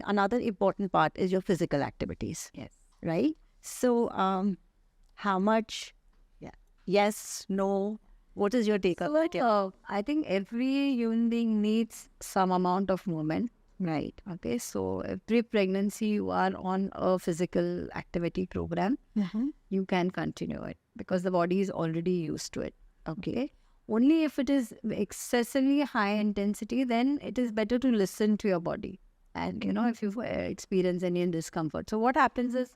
another important part is your physical activities. Yes. Right? So, how much? Yeah. Yes, no. What is your take on that? So, I think every human being needs some amount of movement. Right. Okay. So, every pregnancy you are on a physical activity program, you can continue it because the body is already used to it. Okay. Only if it is excessively high intensity, then it is better to listen to your body. And, if you experience any discomfort. So, what happens is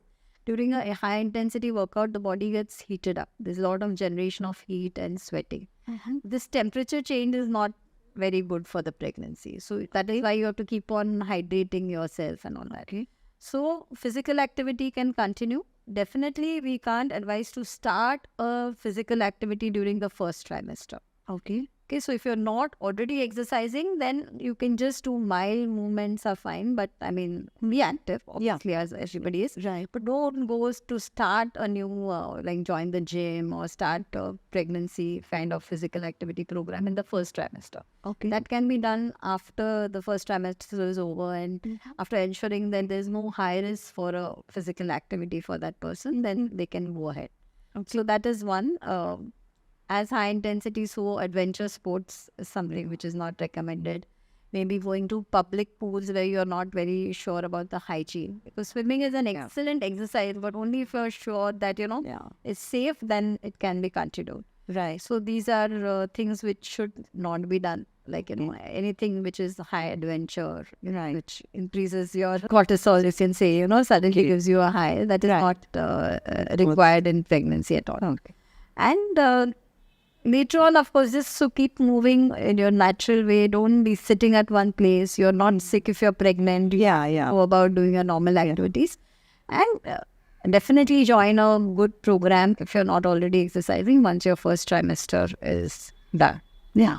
during a high intensity workout, the body gets heated up. There's a lot of generation of heat and sweating. This temperature change is not very good for the pregnancy. So, that is why you have to keep on hydrating yourself and all that. Okay. So, physical activity can continue. Definitely, we can't advise to start a physical activity during the first trimester. Okay. Okay, so if you're not already exercising, then you can just do mild movements are fine. But I mean, be active, obviously, as everybody is. Right. But don't go to start a new, like join the gym or start a pregnancy kind of physical activity program in the first trimester. Okay. That can be done after the first trimester is over and after ensuring that there's no high risk for a physical activity for that person, then they can go ahead. Okay. So that is one. As high intensity, so adventure sports is something which is not recommended. Maybe going to public pools where you're not very sure about the hygiene. Because swimming is an excellent exercise, but only if you're sure that, it's safe, then it can be continued. Right. So these are things which should not be done. Like, anything which is high adventure, Right. which increases your cortisol, you can say, suddenly gives you a high. That is not required in pregnancy at all. Okay. And later on, of course, just so keep moving in your natural way. Don't be sitting at one place. You're not sick if you're pregnant. Yeah. Go about doing your normal activities. And definitely join a good program if you're not already exercising once your first trimester is done. Yeah.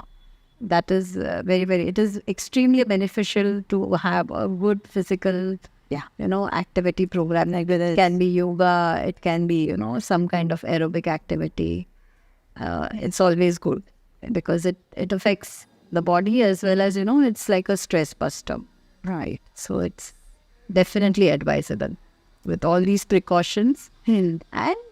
That is very, very, it is extremely beneficial to have a good physical, activity program. Like it can be yoga, it can be, some kind of aerobic activity. It's always good because it affects the body as well as, it's like a stress buster. Right. So it's definitely advisable with all these precautions. And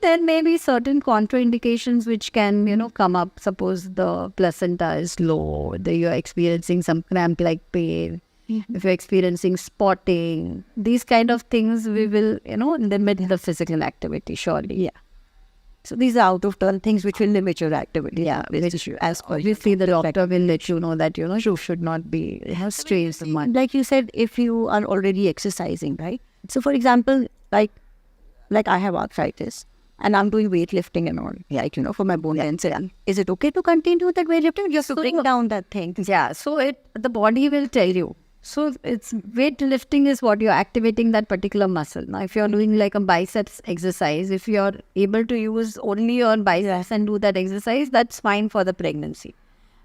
there may be certain contraindications which can, come up. Suppose the placenta is low, you're experiencing some cramp-like pain. If you're experiencing spotting, these kind of things we will, limit the physical activity, surely. Yeah. So these are out of turn things which will limit your activity. Yeah, which as obviously the doctor will let you know that, you should not be stressed much. Like you said, if you are already exercising, right? So for example, like I have arthritis and I'm doing weightlifting and all, like, for my bone density. Is it okay to continue that weightlifting just to bring down that thing? Yeah, so the body will tell you. So it's weightlifting is what you're activating that particular muscle. Now, if you're doing like a biceps exercise, if you're able to use only your biceps and do that exercise, that's fine for the pregnancy.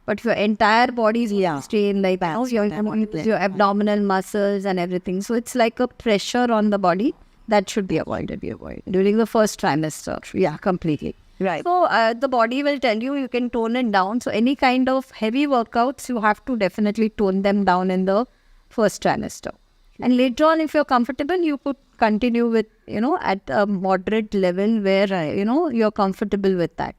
But if your entire body is strained, like your abdominal muscles and everything. So it's like a pressure on the body that should be avoided. During the first trimester. Yeah, completely. Right. So the body will tell you can tone it down. So any kind of heavy workouts, you have to definitely tone them down in the first trimester. And later on, if you're comfortable, you could continue with, at a moderate level where, you're comfortable with that.